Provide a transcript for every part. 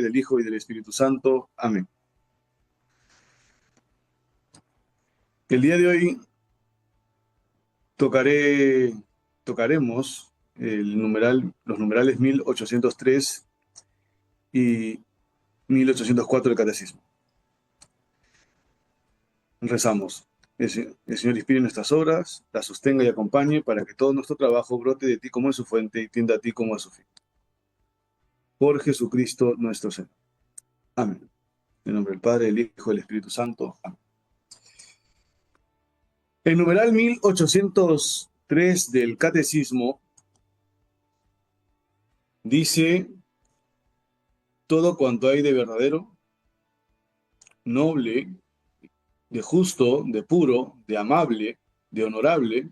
del Hijo y del Espíritu Santo. Amén. El día de hoy tocaremos los numerales 1803 y 1804 del Catecismo. Rezamos. El Señor inspire nuestras obras, las sostenga y acompañe para que todo nuestro trabajo brote de ti como es su fuente y tienda a ti como es su fin. Por Jesucristo nuestro Señor. Amén. En nombre del Padre, del Hijo y del Espíritu Santo. Amén. El numeral 1803 del Catecismo dice: todo cuanto hay de verdadero, noble, de justo, de puro, de amable, de honorable,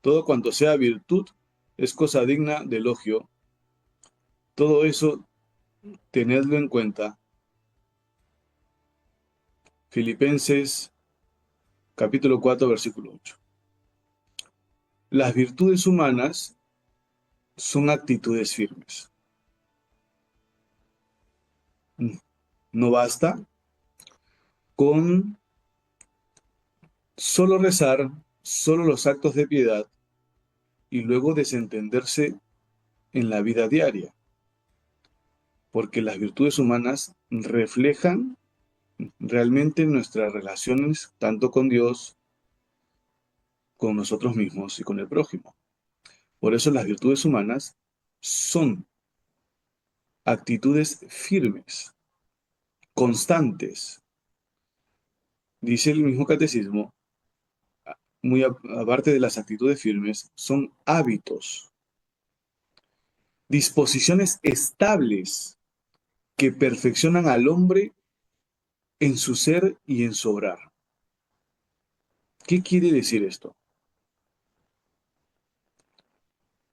todo cuanto sea virtud, es cosa digna de elogio. Todo eso tenedlo en cuenta. Filipenses capítulo 4, versículo 8. Las virtudes humanas son actitudes firmes. No basta con solo rezar, solo los actos de piedad y luego desentenderse en la vida diaria, porque las virtudes humanas reflejan realmente nuestras relaciones tanto con Dios, con nosotros mismos y con el prójimo. Por eso las virtudes humanas son actitudes firmes, constantes. Dice el mismo catecismo, muy aparte de las actitudes firmes, son hábitos, disposiciones estables que perfeccionan al hombre en su ser y en su obrar. ¿Qué quiere decir esto?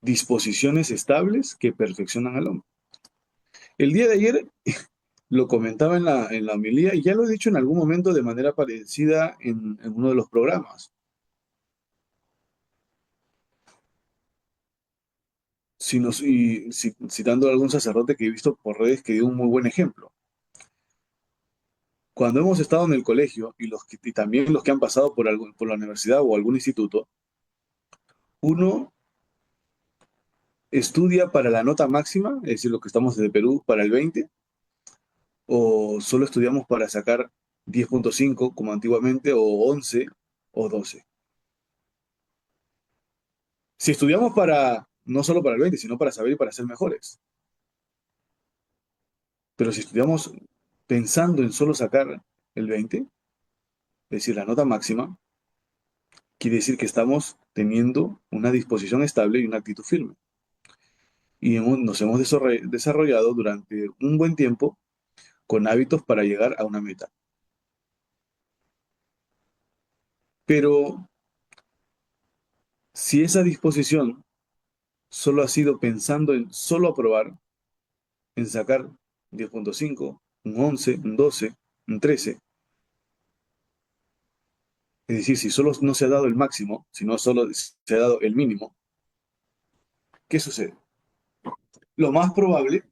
Disposiciones estables que perfeccionan al hombre. El día de ayer lo comentaba en la homilía y ya lo he dicho en algún momento de manera parecida en uno de los programas. Citando a algún sacerdote que he visto por redes que dio un muy buen ejemplo. Cuando hemos estado en el colegio y también los que han pasado por la universidad o algún instituto, uno estudia para la nota máxima, es decir, lo que estamos desde Perú, para el 20, o solo estudiamos para sacar 10.5 como antiguamente, o 11 o 12. Si estudiamos no solo para el 20, sino para saber y para ser mejores. Pero si estudiamos pensando en solo sacar el 20, es decir, la nota máxima, quiere decir que estamos teniendo una disposición estable y una actitud firme. Y nos hemos desarrollado durante un buen tiempo con hábitos para llegar a una meta. Pero si esa disposición solo ha sido pensando en solo aprobar, en sacar 10.5, un 11, un 12, un 13, es decir, si solo no se ha dado el máximo, sino solo se ha dado el mínimo, ¿qué sucede? Lo más probable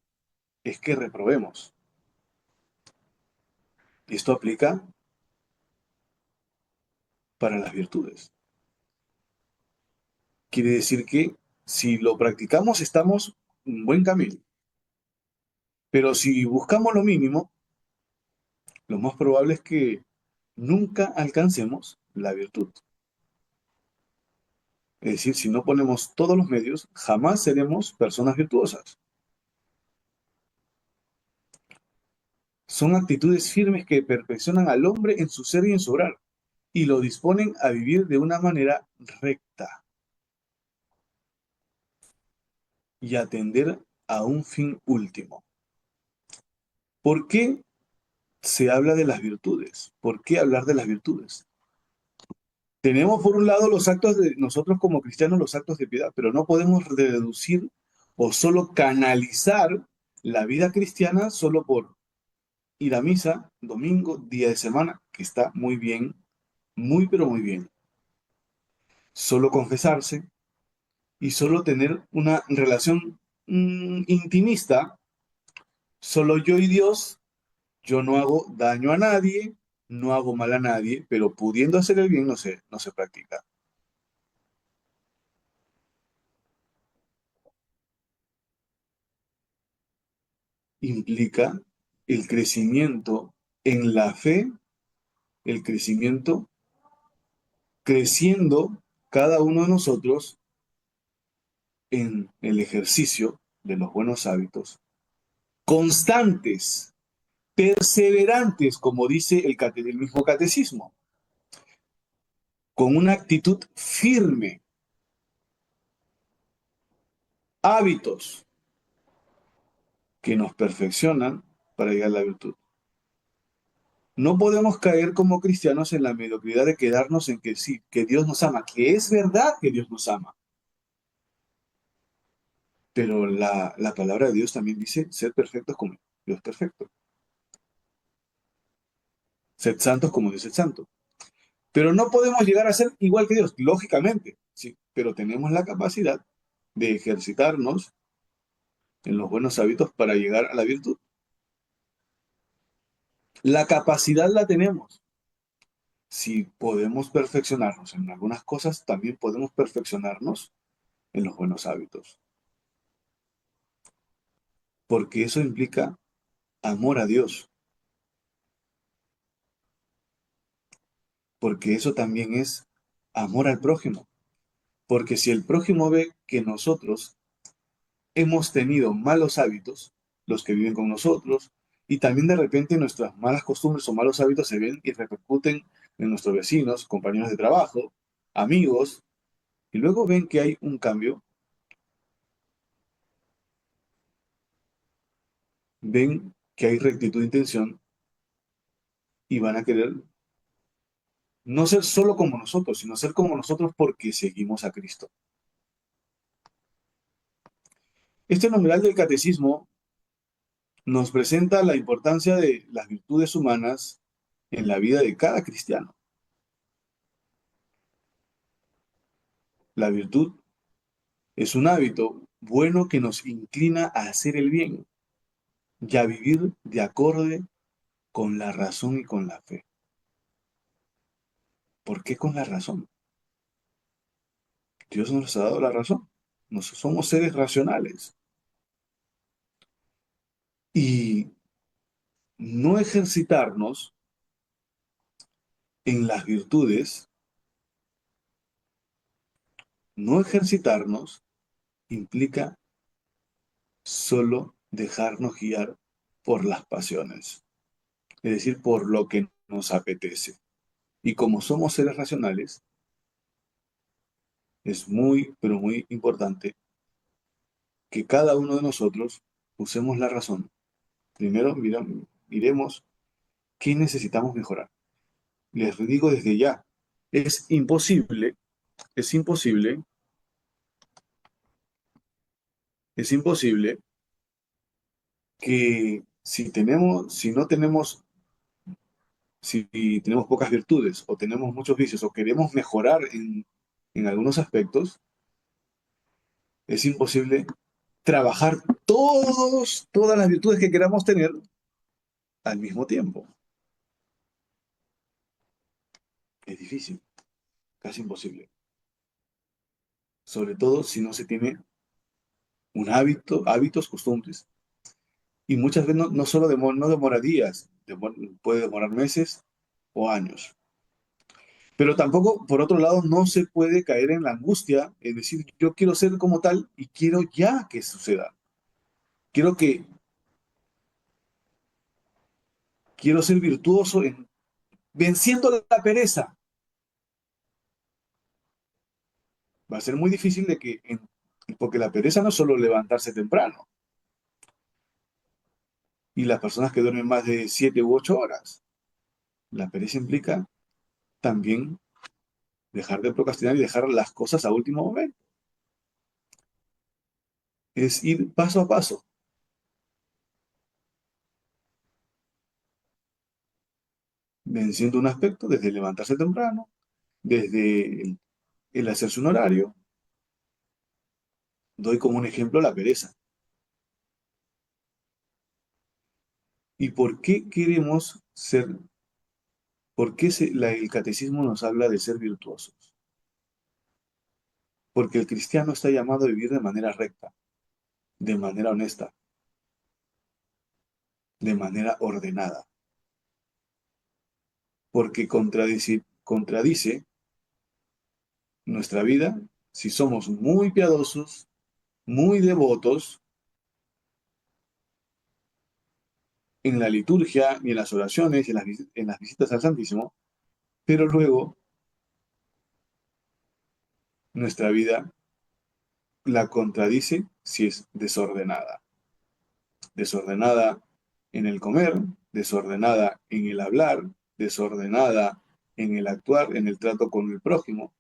es que reprobemos. Y esto aplica para las virtudes. Quiere decir que si lo practicamos estamos en un buen camino. Pero si buscamos lo mínimo, lo más probable es que nunca alcancemos la virtud. Es decir, si no ponemos todos los medios, jamás seremos personas virtuosas. Son actitudes firmes que perfeccionan al hombre en su ser y en su obrar, y lo disponen a vivir de una manera recta y atender a un fin último. ¿Por qué se habla de las virtudes? ¿Por qué hablar de las virtudes? Tenemos por un lado los actos de nosotros como cristianos, los actos de piedad, pero no podemos reducir o solo canalizar la vida cristiana solo por ir a misa, domingo, día de semana, que está muy bien, muy pero muy bien. Solo confesarse y solo tener una relación intimista Solo yo y Dios, yo no hago daño a nadie, no hago mal a nadie, pero pudiendo hacer el bien no se practica. Implica el crecimiento en la fe, el crecimiento creciendo cada uno de nosotros en el ejercicio de los buenos hábitos, constantes, perseverantes, como dice el mismo catecismo, con una actitud firme, hábitos que nos perfeccionan para llegar a la virtud. No podemos caer como cristianos en la mediocridad de quedarnos en que sí, que Dios nos ama, que es verdad que Dios nos ama, pero la palabra de Dios también dice, sed perfectos como Dios es perfecto, sed santos como Dios es santo. Pero no podemos llegar a ser igual que Dios, lógicamente, sí, pero tenemos la capacidad de ejercitarnos en los buenos hábitos para llegar a la virtud. La capacidad la tenemos. Si podemos perfeccionarnos en algunas cosas, también podemos perfeccionarnos en los buenos hábitos, porque eso implica amor a Dios, porque eso también es amor al prójimo, porque si el prójimo ve que nosotros hemos tenido malos hábitos, los que viven con nosotros, y también de repente nuestras malas costumbres o malos hábitos se ven y repercuten en nuestros vecinos, compañeros de trabajo, amigos, y luego ven que hay un cambio, ven que hay rectitud de intención y van a querer no ser solo como nosotros, sino ser como nosotros porque seguimos a Cristo. Este numeral del catecismo nos presenta la importancia de las virtudes humanas en la vida de cada cristiano. La virtud es un hábito bueno que nos inclina a hacer el bien y a vivir de acorde con la razón y con la fe. ¿Por qué con la razón? Dios nos ha dado la razón. Nosotros somos seres racionales. Y no ejercitarnos en las virtudes, no ejercitarnos implica solo dejarnos guiar por las pasiones, es decir, por lo que nos apetece. Y como somos seres racionales, es muy, pero muy importante que cada uno de nosotros usemos la razón. Primero miremos qué necesitamos mejorar. Les digo desde ya, es imposible, es imposible, es imposible que si no tenemos, si tenemos pocas virtudes o tenemos muchos vicios o queremos mejorar en algunos aspectos, es imposible trabajar todas las virtudes que queramos tener al mismo tiempo. Es difícil, casi imposible. Sobre todo si no se tiene un hábito, hábitos, costumbres. Y muchas veces no solo no demora días, puede demorar meses o años. Pero tampoco, por otro lado, no se puede caer en la angustia, es decir, yo quiero ser como tal y quiero ya que suceda. Quiero que, quiero ser virtuoso en venciendo la pereza. Va a ser muy difícil porque la pereza no es solo levantarse temprano. Y las personas que duermen más de 7 u 8 horas. La pereza implica también dejar de procrastinar y dejar las cosas a último momento. Es ir paso a paso, venciendo un aspecto desde levantarse temprano, desde el hacerse un horario. Doy como un ejemplo la pereza. ¿Y por qué queremos ser, por qué el catecismo nos habla de ser virtuosos? Porque el cristiano está llamado a vivir de manera recta, de manera honesta, de manera ordenada, porque contradice nuestra vida si somos muy piadosos, muy devotos en la liturgia y en las oraciones y en las visitas al Santísimo, pero luego nuestra vida la contradice si es desordenada. Desordenada en el comer, desordenada en el hablar, desordenada en el actuar, en el trato con el prójimo,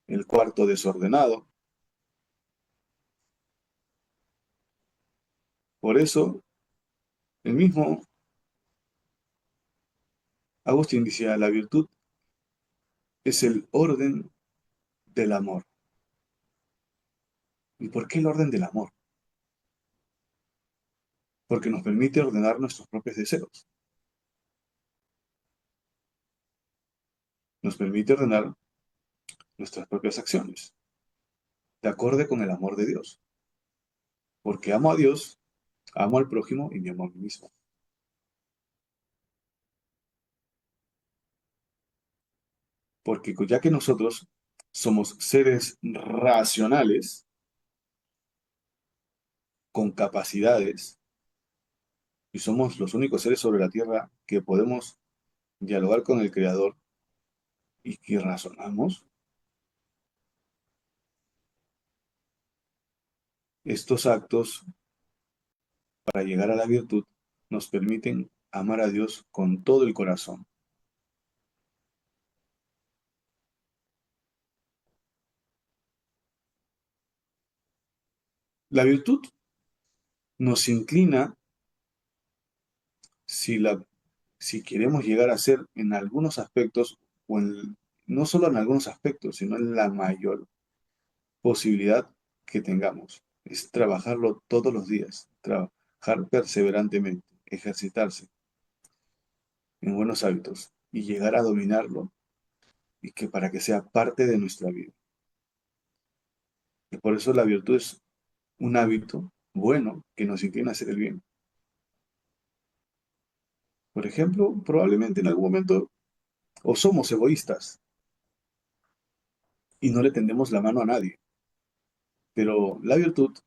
el cuarto desordenado. Por eso, el mismo Agustín decía, la virtud es el orden del amor. ¿Y por qué el orden del amor? Porque nos permite ordenar nuestros propios deseos, nos permite ordenar nuestras propias acciones, de acuerdo con el amor de Dios. Porque amo a Dios, amo al prójimo y me amo a mí mismo. Porque ya que nosotros somos seres racionales, con capacidades, y somos los únicos seres sobre la tierra que podemos dialogar con el Creador y que razonamos, estos actos para llegar a la virtud nos permiten amar a Dios con todo el corazón. La virtud nos inclina, si, la, si queremos llegar a ser en algunos aspectos, no solo en algunos aspectos, sino en la mayor posibilidad que tengamos, es trabajarlo todos los días, trabajar perseverantemente, ejercitarse en buenos hábitos y llegar a dominarlo y que para que sea parte de nuestra vida. Y por eso la virtud es un hábito bueno que nos inclina a hacer el bien. Por ejemplo, probablemente en algún momento o somos egoístas y no le tendemos la mano a nadie, pero la virtud,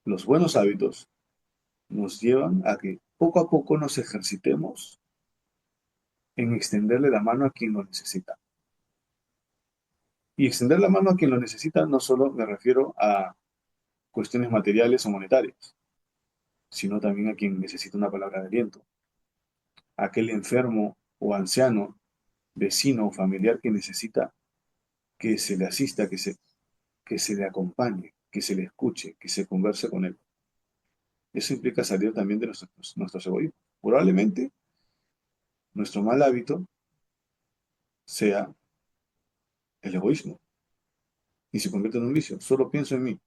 los buenos hábitos, nos llevan a que poco a poco nos ejercitemos en extenderle la mano a quien lo necesita. Y extender la mano a quien lo necesita no solo me refiero a cuestiones materiales o monetarias, sino también a quien necesita una palabra de aliento, a aquel enfermo o anciano, vecino o familiar que necesita que se le asista, que se le acompañe, que se le escuche, que se converse con él. Eso implica salir también de nuestros egoísmos. Probablemente nuestro mal hábito sea el egoísmo y se convierte en un vicio. Solo pienso en mí.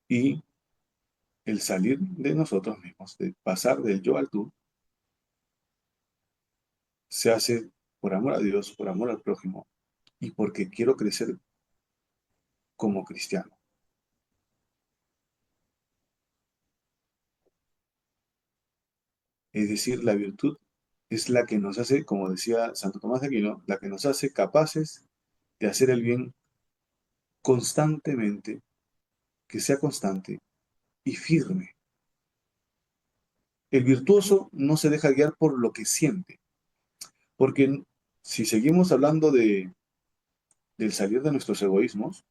Y el salir de nosotros mismos, de pasar del yo al tú, se hace por amor a Dios, por amor al prójimo y porque quiero crecer como cristiano. Es decir, la virtud es la que nos hace, como decía Santo Tomás de Aquino, la que nos hace capaces de hacer el bien constantemente, que sea constante y firme. El virtuoso no se deja guiar por lo que siente, porque si seguimos hablando del salir de nuestros egoísmos,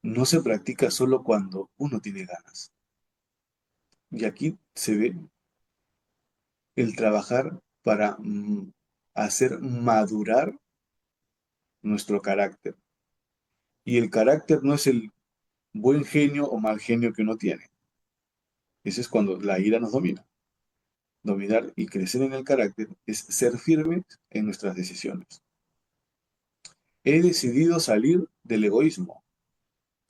no se practica solo cuando uno tiene ganas. Y aquí se ve el trabajar para hacer madurar nuestro carácter. Y el carácter no es el buen genio o mal genio que uno tiene. Ese es cuando la ira nos domina. Dominar y crecer en el carácter es ser firmes en nuestras decisiones. He decidido salir del egoísmo.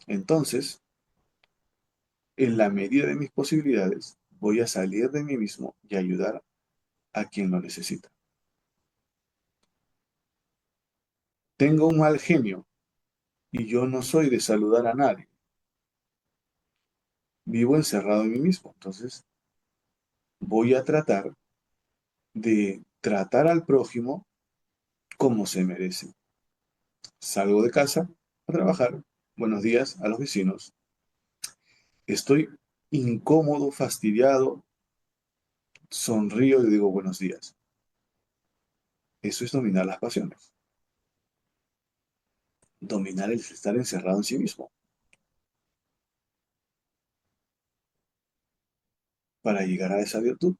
Entonces, en la medida de mis posibilidades, voy a salir de mí mismo y ayudar a quien lo necesita. Tengo un mal genio y yo no soy de saludar a nadie. Vivo encerrado en mí mismo. Entonces, voy a tratar de tratar al prójimo como se merece. Salgo de casa a trabajar. Buenos días a los vecinos. Estoy incómodo, fastidiado, sonrío y le digo buenos días. Eso es dominar las pasiones. Dominar el estar encerrado en sí mismo para llegar a esa virtud.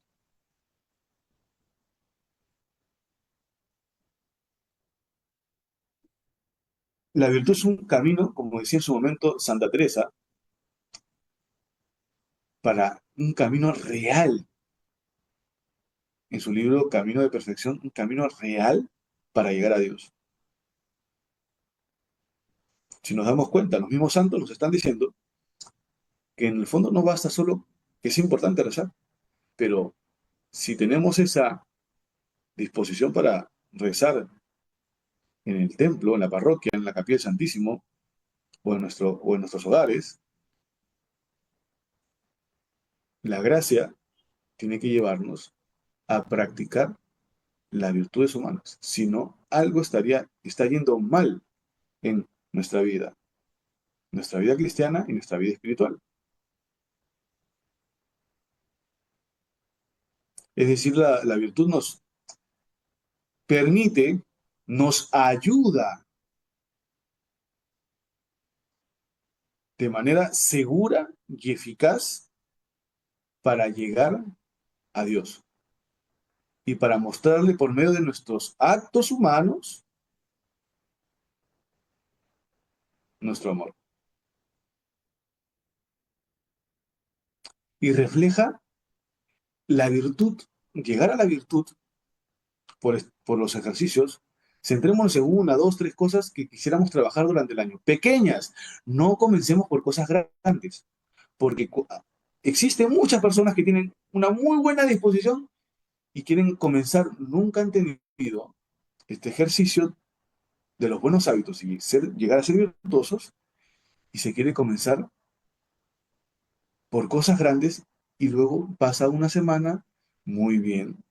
La virtud es un camino, como decía en su momento Santa Teresa, para un camino real. En su libro Camino de Perfección, un camino real para llegar a Dios. Si nos damos cuenta, los mismos santos nos están diciendo que en el fondo no basta solo, que es importante rezar, pero si tenemos esa disposición para rezar en el templo, en la parroquia, en la capilla del Santísimo o en nuestros hogares, la gracia tiene que llevarnos a practicar las virtudes humanas. Si no, algo está yendo mal en nuestra vida cristiana y nuestra vida espiritual. Es decir, la virtud nos permite, nos ayuda de manera segura y eficaz para llegar a Dios y para mostrarle por medio de nuestros actos humanos nuestro amor. Y refleja la virtud, llegar a la virtud por los ejercicios. Centrémonos en una, dos, tres cosas que quisiéramos trabajar durante el año. Pequeñas. No comencemos por cosas grandes. Porque existen muchas personas que tienen una muy buena disposición y quieren comenzar, nunca han tenido este ejercicio de los buenos hábitos y llegar a ser virtuosos y se quiere comenzar por cosas grandes y luego pasa una semana, muy bien,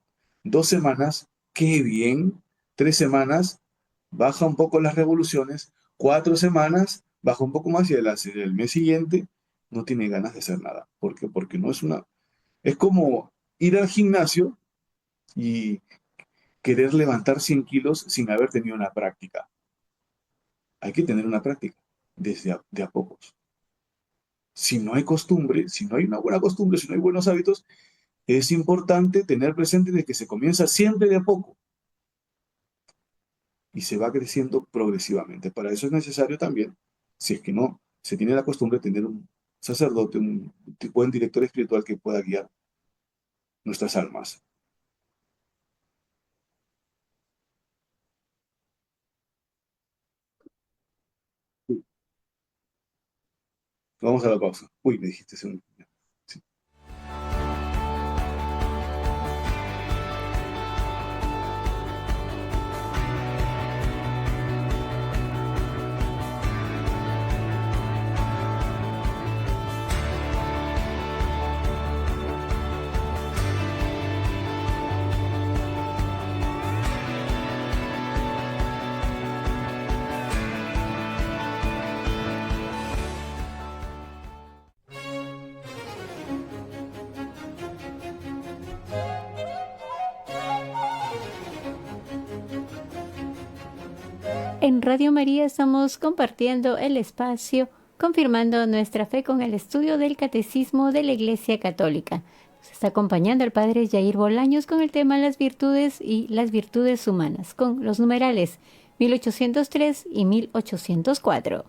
2 semanas, qué bien, 3 semanas, baja un poco las revoluciones, 4 semanas, baja un poco más y el mes siguiente no tiene ganas de hacer nada. ¿Por qué? Porque no es una... Es como ir al gimnasio y querer levantar 100 kilos sin haber tenido una práctica. Hay que tener una práctica de a pocos. Si no hay costumbre, si no hay una buena costumbre, si no hay buenos hábitos, es importante tener presente de que se comienza siempre de a poco y se va creciendo progresivamente. Para eso es necesario también, si es que no se tiene la costumbre, tener un sacerdote, un buen director espiritual que pueda guiar nuestras almas. Vamos a la pausa. Uy, me dijiste. Sí. En Radio María estamos compartiendo el espacio, confirmando nuestra fe con el estudio del Catecismo de la Iglesia Católica. Nos está acompañando el Padre Jair Bolaños con el tema las virtudes y las virtudes humanas, con los numerales 1803 y 1804.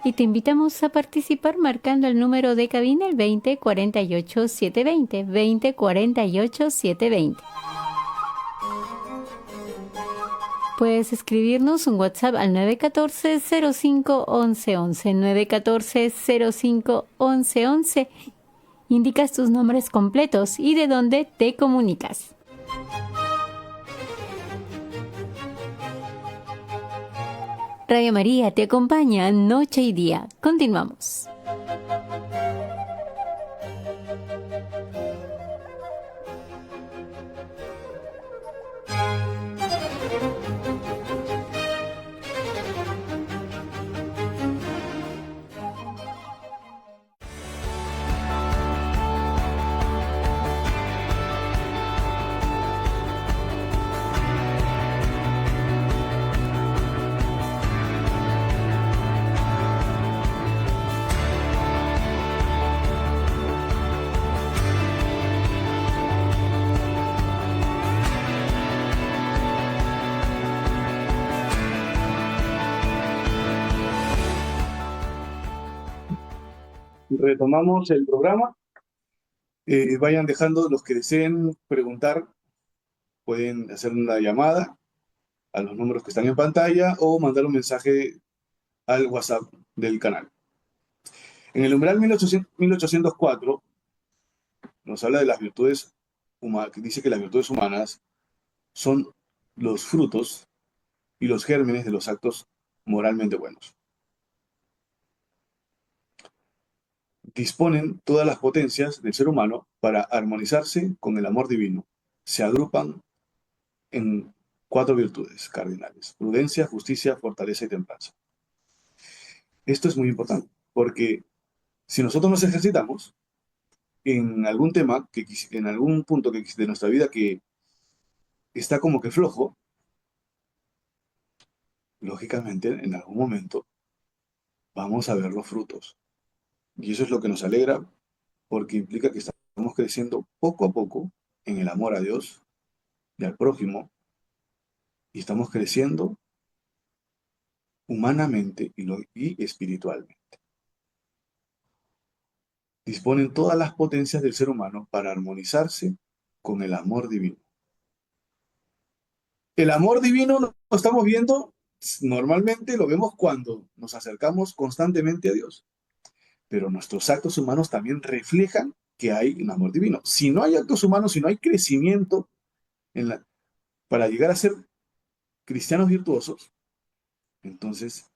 Y te invitamos a participar marcando el número de cabina el 2048-720, 2048-720. puedes escribirnos un WhatsApp al 914-05-1111, 914-05-1111. Indicas tus nombres completos y de dónde te comunicas. Radio María te acompaña noche y día. Continuamos. Retomamos el programa. Vayan dejando los que deseen preguntar, pueden hacer una llamada a los números que están en pantalla o mandar un mensaje al WhatsApp del canal. En el umbral 1804 nos habla de las virtudes humanas, que dice que las virtudes humanas son los frutos y los gérmenes de los actos moralmente buenos. Disponen todas las potencias del ser humano para armonizarse con el amor divino. Se agrupan en 4 virtudes cardinales: prudencia, justicia, fortaleza y templanza. Esto es muy importante, porque si nosotros nos ejercitamos en algún tema, en algún punto de nuestra vida que está como que flojo, lógicamente en algún momento vamos a ver los frutos. Y eso es lo que nos alegra, porque implica que estamos creciendo poco a poco en el amor a Dios y al prójimo, y estamos creciendo humanamente y espiritualmente. Disponen todas las potencias del ser humano para armonizarse con el amor divino. El amor divino lo estamos viendo, normalmente lo vemos cuando nos acercamos constantemente a Dios, pero nuestros actos humanos también reflejan que hay un amor divino. Si no hay actos humanos, si no hay crecimiento para llegar a ser cristianos virtuosos, entonces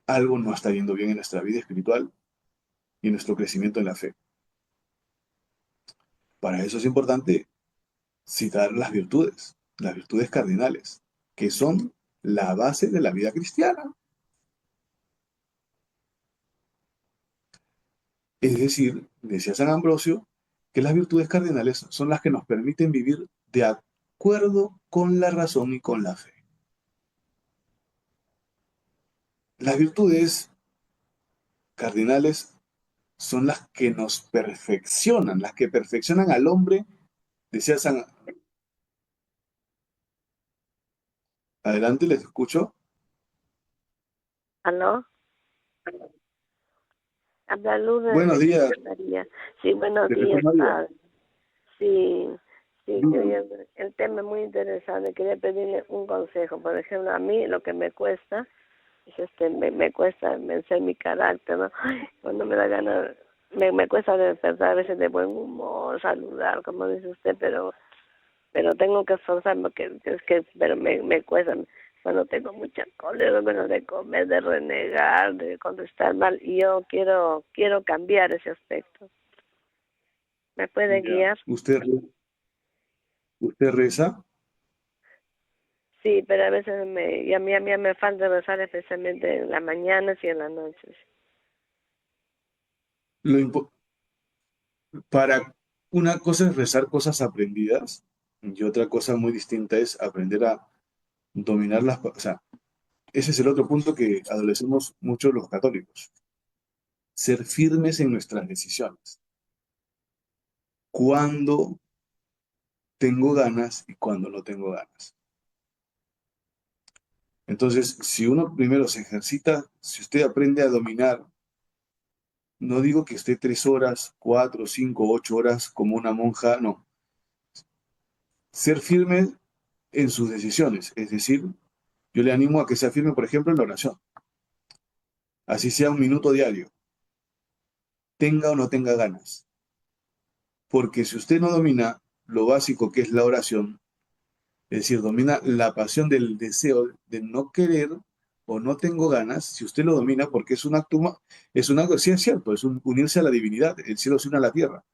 algo no está yendo bien en nuestra vida espiritual y en nuestro crecimiento en la fe. Para eso es importante citar las virtudes cardinales, que son la base de la vida cristiana. Es decir, decía San Ambrosio, que las virtudes cardinales son las que nos permiten vivir de acuerdo con la razón y con la fe. Las virtudes cardinales son las que nos perfeccionan, las que perfeccionan al hombre, decía San... Adelante, les escucho. ¿Aló? Habla Lourdes Buenos de días. María. Sí, buenos de días, Jesús María. padre. Sí, el tema es muy interesante. Quería pedirle un consejo. Por ejemplo, a mí lo que me cuesta es me cuesta vencer mi carácter, ¿no? Ay, cuando me da ganas, me cuesta despertar a veces de buen humor, saludar, como dice usted, pero tengo que esforzarme, porque pero me cuesta. Cuando tengo mucha cólera, bueno, de comer, de renegar, de contestar mal, y yo quiero cambiar ese aspecto. ¿Me puede Ya. guiar? ¿Usted reza? Sí, pero a veces y a mí me falta rezar, especialmente en las mañanas y en las noches. Lo impo- para una cosa es rezar cosas aprendidas y otra cosa muy distinta es aprender a dominar o sea, ese es el otro punto que adolecemos mucho los católicos. Ser firmes en nuestras decisiones. Cuando tengo ganas y cuando no tengo ganas. Entonces, si uno primero se ejercita, si usted aprende a dominar, no digo que esté 3 horas, 4, 5, 8 horas como una monja, no. Ser firme en sus decisiones, es decir, Yo le animo a que se afirme, por ejemplo, en la oración. Así sea un minuto diario, tenga o no tenga ganas. Porque si usted no domina lo básico que es la oración, es decir, domina la pasión del deseo de no querer o no tengo ganas, si usted lo domina, porque es un acto, sí es cierto, es unirse a la divinidad, el cielo se une a la tierra.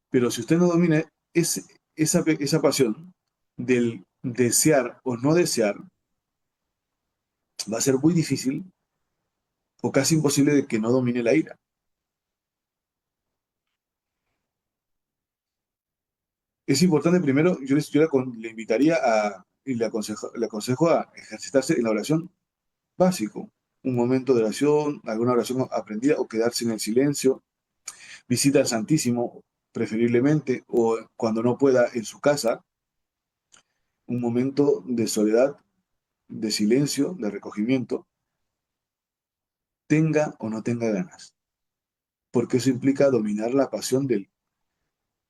Pero si usted no domina esa pasión del desear o no desear, va a ser muy difícil o casi imposible de que no domine la ira. Es importante primero, le invitaría y le aconsejo a ejercitarse en la oración básico. Un momento de oración, alguna oración aprendida o quedarse en el silencio, visita al Santísimo preferiblemente o cuando no pueda en su casa, un momento de soledad, de silencio, de recogimiento, tenga o no tenga ganas, porque eso implica dominar la pasión del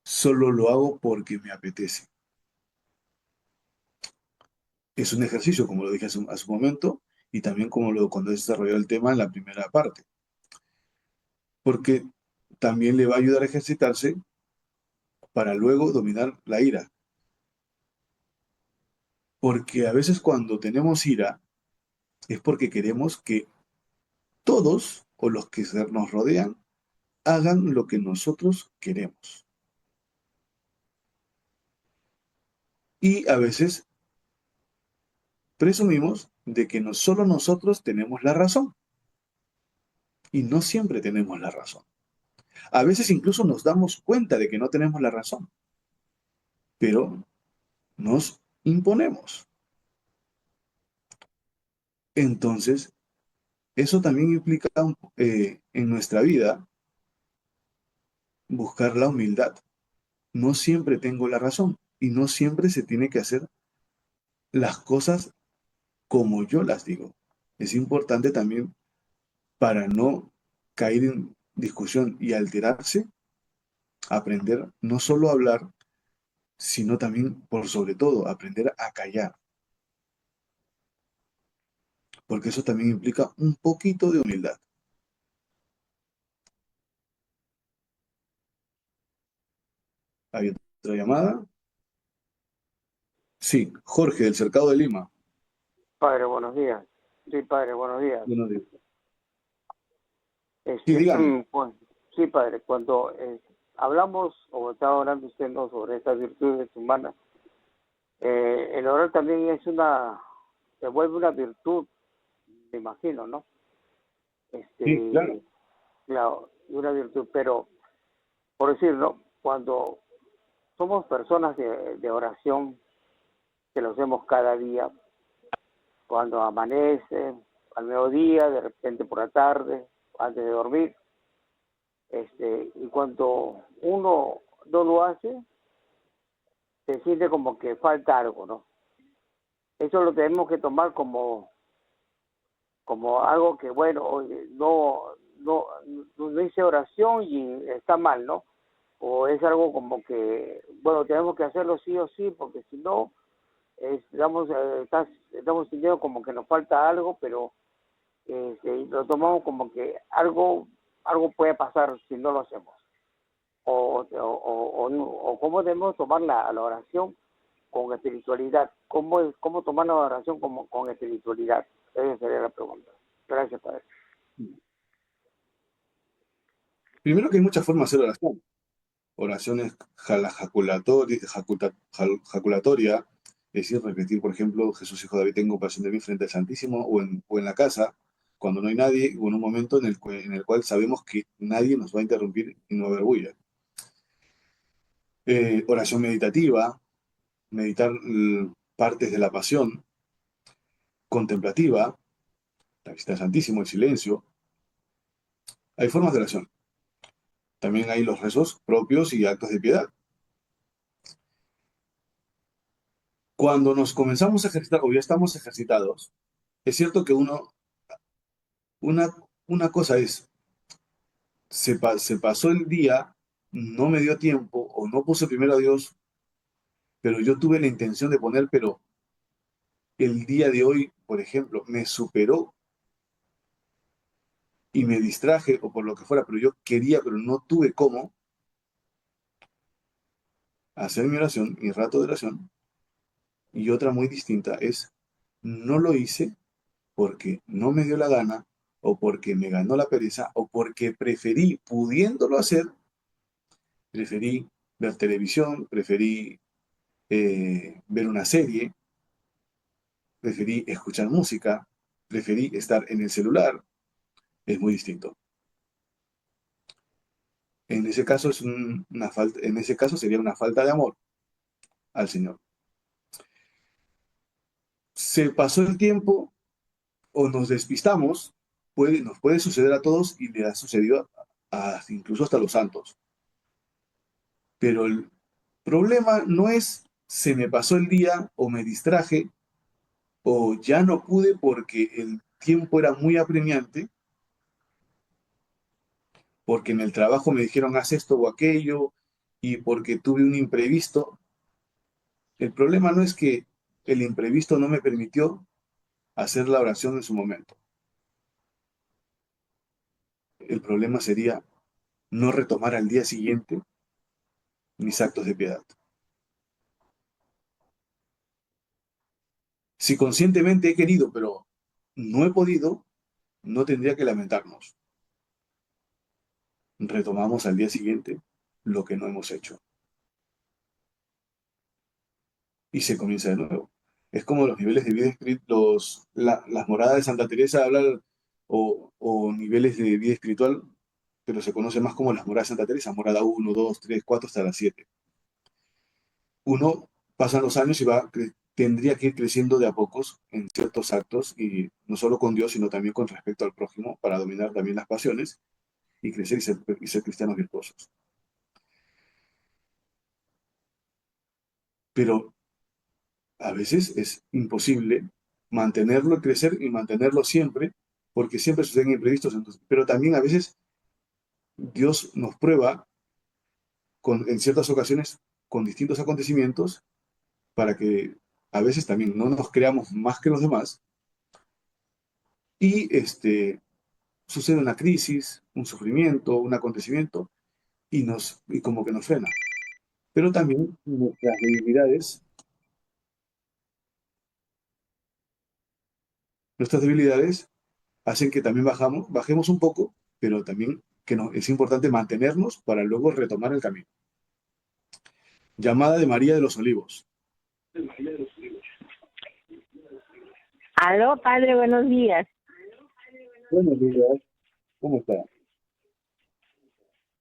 solo lo hago porque me apetece. Es un ejercicio, como lo dije hace un momento, y también cuando he desarrollado el tema en la primera parte, porque también le va a ayudar a ejercitarse para luego dominar la ira, porque a veces cuando tenemos ira es porque queremos que todos o los que nos rodean hagan lo que nosotros queremos. Y a veces presumimos de que no solo nosotros tenemos la razón, y no siempre tenemos la razón. A veces incluso nos damos cuenta de que no tenemos la razón, pero nos imponemos. Entonces, eso también implica en nuestra vida buscar la humildad. No siempre tengo la razón y no siempre se tiene que hacer las cosas como yo las digo. Es importante también para no caer en discusión y alterarse, aprender no solo a hablar, sino también, por sobre todo, aprender a callar, porque eso también implica un poquito de humildad. ¿Hay otra llamada? Sí, Jorge, del Cercado de Lima. Padre, buenos días. Sí, padre, buenos días. Buenos días. Sí, dígame. Pues, sí, padre, cuando hablamos, o estaba hablando usted, ¿no?, sobre estas virtudes humanas, el orar también se vuelve una virtud, me imagino, ¿no? Sí, claro. Claro, una virtud, pero, por decirlo, cuando somos personas de oración, que lo hacemos cada día, cuando amanece, al mediodía, de repente por la tarde, antes de dormir, y cuando uno no lo hace, se siente como que falta algo, ¿no? Eso lo tenemos que tomar como algo que, bueno, oye, no hice oración y está mal, ¿no? O es algo como que, bueno, tenemos que hacerlo sí o sí, porque si no, estamos sintiendo como que nos falta algo, pero lo tomamos como que algo puede pasar si no lo hacemos. O cómo debemos tomar la oración con espiritualidad. ¿Cómo tomar la oración con espiritualidad? Esa sería la pregunta. Gracias, padre. Primero que hay muchas formas de hacer oración. Oraciones jaculatoria, es decir, repetir, por ejemplo, Jesús hijo de David, tengo pasión de mí frente al Santísimo, o en la casa, cuando no hay nadie, o en un momento en el cual sabemos que nadie nos va a interrumpir y no va a haber bulla. Oración meditativa, meditar partes de la pasión, contemplativa, la visita al Santísimo, el silencio. Hay formas de oración. También hay los rezos propios y actos de piedad. Cuando nos comenzamos a ejercitar o ya estamos ejercitados, es cierto que una cosa es, se pasó el día, no me dio tiempo o no puse primero a Dios, pero yo tuve la intención de poner, pero el día de hoy, por ejemplo, me superó y me distraje o por lo que fuera, pero yo quería, pero no tuve cómo hacer mi oración, mi rato de oración. Y otra muy distinta es, no lo hice porque no me dio la gana, o porque me ganó la pereza, o porque preferí, pudiéndolo hacer, preferí ver televisión, preferí ver una serie, preferí escuchar música, preferí estar en el celular. Es muy distinto. En ese caso es una falta, en ese caso sería una falta de amor al Señor. Se pasó el tiempo o nos despistamos, nos puede suceder a todos y le ha sucedido incluso hasta los santos. Pero el problema no es se me pasó el día o me distraje o ya no pude porque el tiempo era muy apremiante, porque en el trabajo me dijeron haz esto o aquello y porque tuve un imprevisto. El problema no es que el imprevisto no me permitió hacer la oración en su momento. El problema sería no retomar al día siguiente mis actos de piedad. Si conscientemente he querido, pero no he podido, no tendría que lamentarnos. Retomamos al día siguiente lo que no hemos hecho y se comienza de nuevo. Es como los niveles de vida espiritual, las moradas de Santa Teresa hablan o niveles de vida espiritual, pero se conoce más como las moradas de Santa Teresa, morada 1, 2, 3, 4 hasta las 7. Uno pasan los años y tendría que ir creciendo de a pocos en ciertos actos y no solo con Dios, sino también con respecto al prójimo para dominar también las pasiones y crecer y ser cristianos virtuosos. Pero a veces es imposible mantenerlo y crecer y mantenerlo siempre, porque siempre suceden imprevistos. Entonces, pero también a veces Dios nos prueba en ciertas ocasiones con distintos acontecimientos para que a veces también no nos creamos más que los demás y sucede una crisis, un sufrimiento, un acontecimiento y como que nos frena. Pero también nuestras debilidades hacen que también bajemos un poco, pero también es importante mantenernos para luego retomar el camino. Llamada de María de los Olivos. Aló, padre, buenos días. Buenos días, ¿cómo está?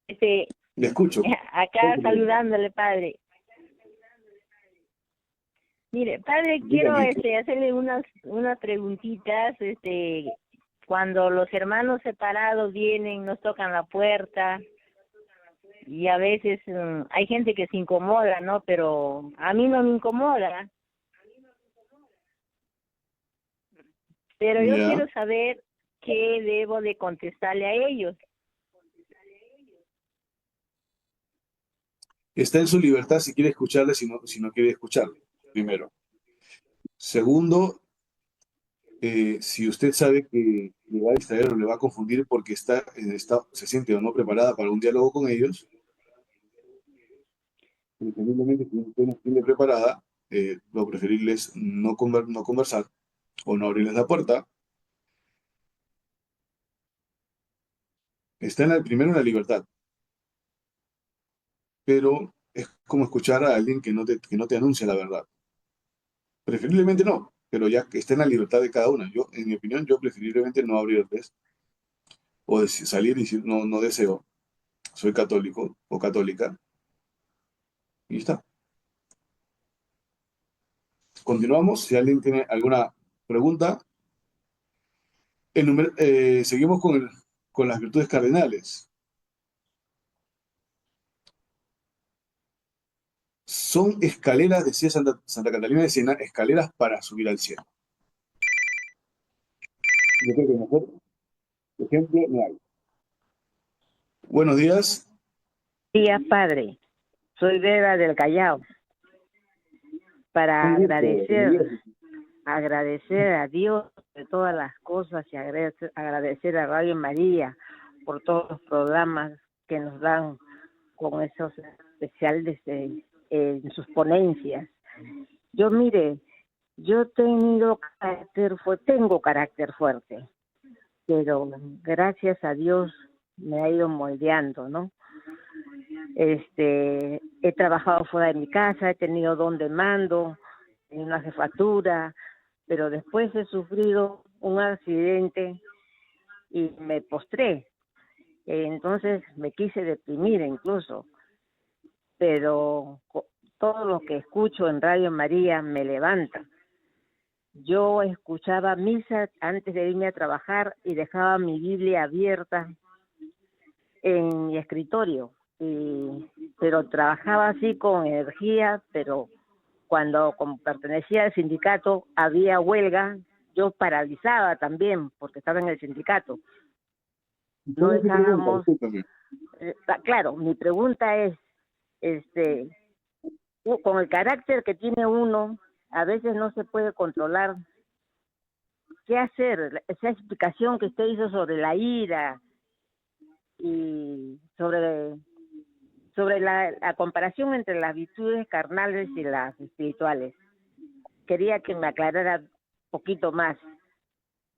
Este, Le escucho. acá saludándole, padre. Mire, padre, Dígame. quiero hacerle unas preguntitas. Cuando los hermanos separados vienen, nos tocan la puerta y a veces hay gente que se incomoda, ¿no? Pero a mí no me incomoda. Pero yo Ya. quiero saber qué debo de contestarle a ellos. Está en su libertad si quiere escucharle, si no quiere escucharle, primero. Segundo, si usted sabe que le va a distraer o le va a confundir porque se siente o no preparada para un diálogo con ellos, preferiblemente si usted no esté preparada, lo preferible es no conversar o no abrirles la puerta. Está primero en la libertad, pero es como escuchar a alguien que no te anuncia la verdad. Preferiblemente no, pero ya que está en la libertad de cada una. Yo, en mi opinión, yo preferiblemente no abrirles o salir y decir no, no deseo, soy católico o católica y está. Continuamos. Si alguien tiene alguna pregunta, seguimos con las virtudes cardinales. Son escaleras, decía Santa Catalina de Siena, escaleras para subir al cielo. Yo creo que mejor ejemplo no hay. Buenos días. Días, padre. Soy Beba del Callao. Para Un gusto, agradecer bienvenida. agradecer a Dios de todas las cosas y agradecer a Radio María por todos los programas que nos dan con esos especiales en sus ponencias. Yo, mire, yo tengo carácter fuerte, pero gracias a Dios me ha ido moldeando, ¿no? He trabajado fuera de mi casa, he tenido don de mando, en una jefatura, pero después he sufrido un accidente y me postré. Entonces me quise deprimir incluso, pero todo lo que escucho en Radio María me levanta. Yo escuchaba misa antes de irme a trabajar y dejaba mi Biblia abierta en mi escritorio, pero trabajaba así con energía, pero como pertenecía al sindicato había huelga, yo paralizaba también porque estaba en el sindicato. No dejábamos. Claro, mi pregunta es, con el carácter que tiene uno, a veces no se puede controlar. ¿Qué hacer? Esa explicación que usted hizo sobre la ira y sobre la comparación entre las virtudes carnales y las espirituales. Quería que me aclarara un poquito más.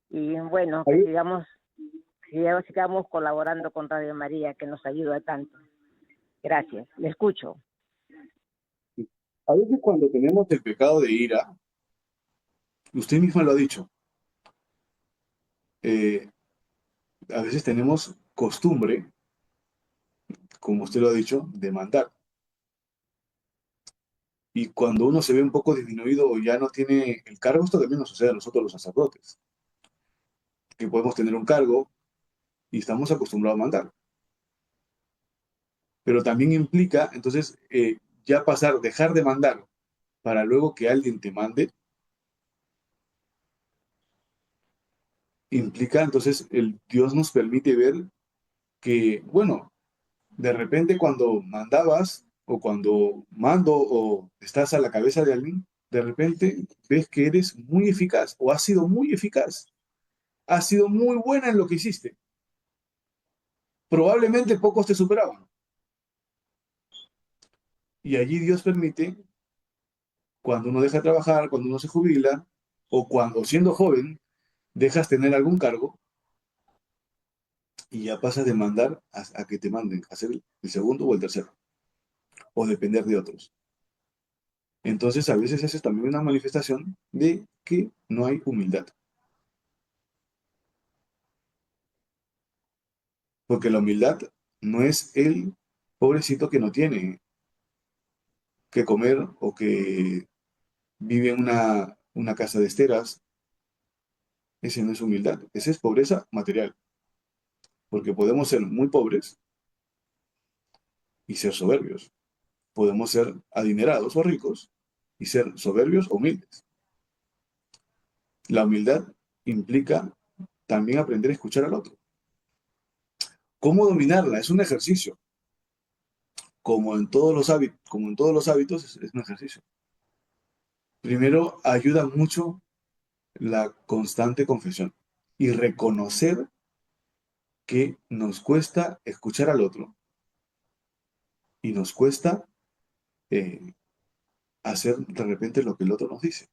Y bueno, que sigamos colaborando con Radio María, que nos ayuda tanto. Gracias, le escucho. A veces cuando tenemos el pecado de ira, usted misma lo ha dicho, a veces tenemos costumbre, como usted lo ha dicho, de mandar. Y cuando uno se ve un poco disminuido o ya no tiene el cargo, esto también nos sucede a nosotros los sacerdotes, que podemos tener un cargo y estamos acostumbrados a mandar. Pero también implica, entonces, dejar de mandar para luego que alguien te mande, implica, entonces, Dios nos permite ver que, bueno, de repente cuando mandabas o cuando mando o estás a la cabeza de alguien, de repente ves que eres muy eficaz o has sido muy eficaz, has sido muy buena en lo que hiciste. Probablemente pocos te superaban. Y allí Dios permite, cuando uno deja de trabajar, cuando uno se jubila, o cuando siendo joven dejas tener algún cargo y ya pasas de mandar a que te manden a ser el segundo o el tercero, o depender de otros. Entonces a veces esa es también una manifestación de que no hay humildad. Porque la humildad no es el pobrecito que no tiene que comer o que vive en una casa de esteras. Ese no es humildad, esa es pobreza material. Porque podemos ser muy pobres y ser soberbios. Podemos ser adinerados o ricos y ser soberbios o humildes. La humildad implica también aprender a escuchar al otro. ¿Cómo dominarla? Es un ejercicio. Como en todos los hábitos, es un ejercicio. Primero, ayuda mucho la constante confesión y reconocer que nos cuesta escuchar al otro y nos cuesta hacer de repente lo que el otro nos dice.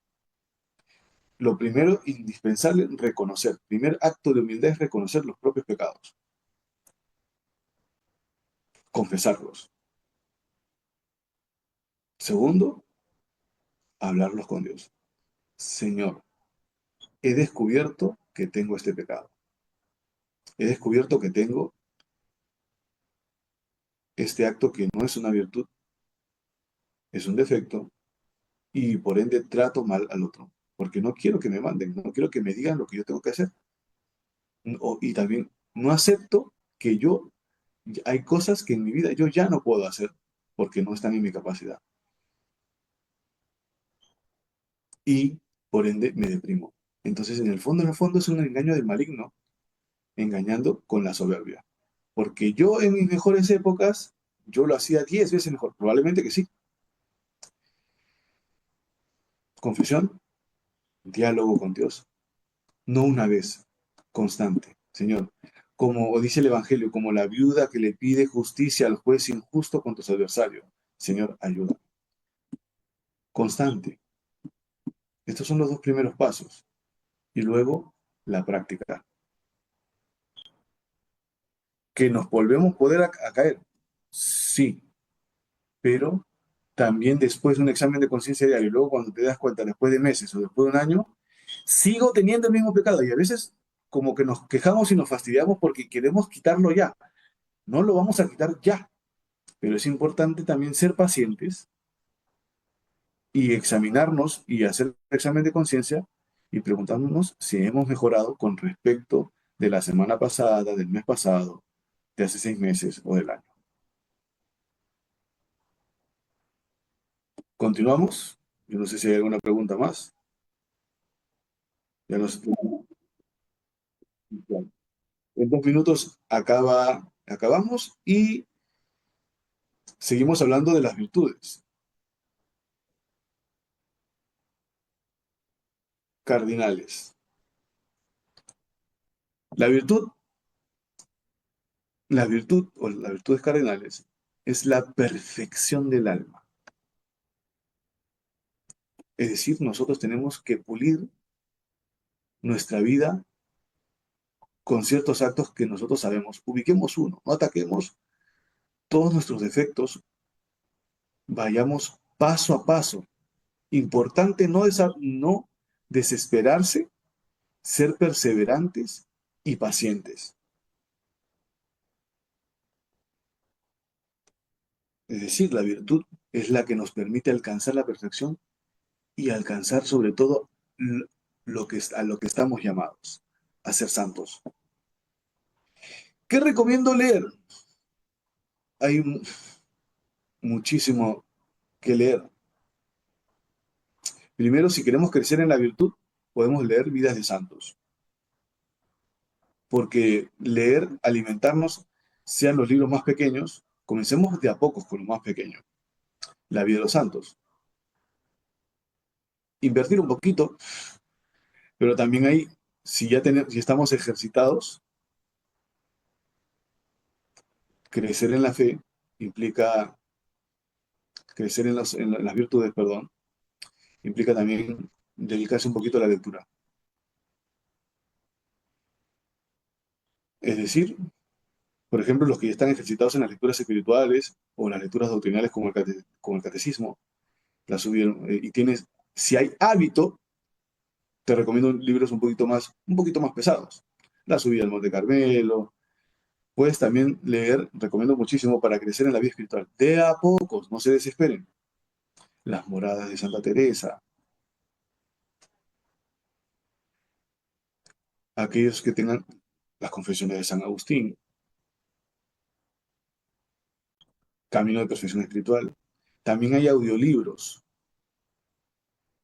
Lo primero, indispensable, reconocer. El primer acto de humildad es reconocer los propios pecados. Confesarlos. Segundo, hablarlos con Dios. Señor, he descubierto que tengo este pecado. He descubierto que tengo este acto que no es una virtud, es un defecto, y por ende trato mal al otro, porque no quiero que me manden, no quiero que me digan lo que yo tengo que hacer. Y también no acepto que hay cosas que en mi vida yo ya no puedo hacer porque no están en mi capacidad. Y por ende me deprimo. Entonces, en el fondo es un engaño del maligno, engañando con la soberbia. Porque yo en mis mejores épocas, yo lo hacía 10 veces mejor. Probablemente que sí. Confesión, diálogo con Dios, no una vez, constante. Señor, como dice el Evangelio, como la viuda que le pide justicia al juez injusto contra su adversario. Señor, ayuda. Constante. Estos son los dos primeros pasos. Y luego, la práctica. ¿Que nos volvemos poder a caer? Sí, pero también después de un examen de conciencia diario, y luego cuando te das cuenta, después de meses o después de un año, sigo teniendo el mismo pecado. Y a veces como que nos quejamos y nos fastidiamos porque queremos quitarlo ya. No lo vamos a quitar ya, pero es importante también ser pacientes y examinarnos y hacer el examen de conciencia y preguntarnos si hemos mejorado con respecto de la semana pasada, del mes pasado, de hace 6 meses o del año. ¿Continuamos? Yo no sé si hay alguna pregunta más. Ya nos... En 2 minutos acabamos y seguimos hablando de las virtudes cardinales. La virtud, la virtud o las virtudes cardinales es la perfección del alma. Es decir, nosotros tenemos que pulir nuestra vida con ciertos actos que nosotros sabemos. Ubiquemos uno, no ataquemos todos nuestros defectos, vayamos paso a paso. Importante no desesperarse, ser perseverantes y pacientes. Es decir, la virtud es la que nos permite alcanzar la perfección y alcanzar sobre todo a lo que estamos llamados, a ser santos. ¿Qué recomiendo leer? Hay muchísimo que leer. Primero, si queremos crecer en la virtud, podemos leer Vidas de Santos. Porque leer, alimentarnos, sean los libros más pequeños, comencemos de a pocos con los más pequeños. La vida de los santos. Invertir un poquito, pero también hay, si estamos ejercitados, crecer en la fe implica crecer en las virtudes, perdón, implica también dedicarse un poquito a la lectura. Es decir, por ejemplo, los que ya están ejercitados en las lecturas espirituales o las lecturas doctrinales como el catecismo, y tienes, si hay hábito, te recomiendo libros un poquito más pesados. La subida al Monte Carmelo. Puedes también leer, recomiendo muchísimo para crecer en la vida espiritual. De a pocos, no se desesperen. Las moradas de Santa Teresa. Aquellos que tengan las confesiones de San Agustín. Camino de perfección espiritual. También hay audiolibros.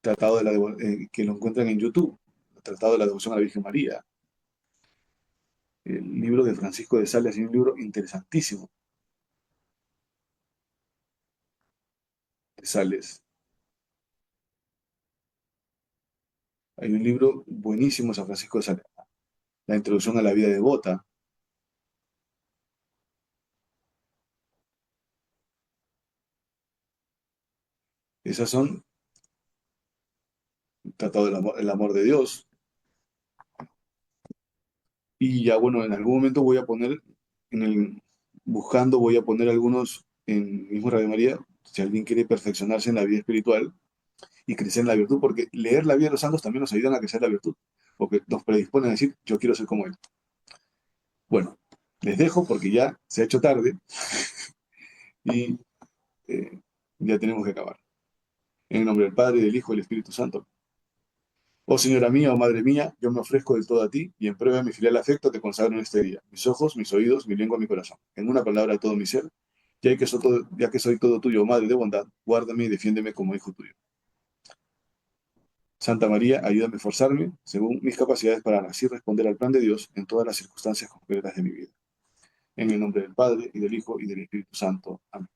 Que lo encuentran en YouTube. Tratado de la devoción a la Virgen María. El libro de Francisco de Sales, y un libro interesantísimo de Sales. Hay un libro buenísimo de San Francisco de Sales, La introducción a la vida devota. Esas son Tratado del amor, el amor de Dios. Y ya bueno, en algún momento voy a poner voy a poner algunos en mismo Radio María, si alguien quiere perfeccionarse en la vida espiritual y crecer en la virtud, porque leer la vida de los santos también nos ayuda a crecer en la virtud, porque nos predisponen a decir, yo quiero ser como él. Bueno, les dejo porque ya se ha hecho tarde y eh, ya tenemos que acabar. En el nombre del Padre, del Hijo y del Espíritu Santo. Oh Señora mía, oh Madre mía, yo me ofrezco del todo a ti y en prueba de mi filial afecto te consagro en este día, mis ojos, mis oídos, mi lengua, mi corazón. En una palabra, todo mi ser, ya que soy todo tuyo, oh Madre de bondad, guárdame y defiéndeme como hijo tuyo. Santa María, ayúdame a esforzarme según mis capacidades para así responder al plan de Dios en todas las circunstancias concretas de mi vida. En el nombre del Padre, y del Hijo, y del Espíritu Santo. Amén.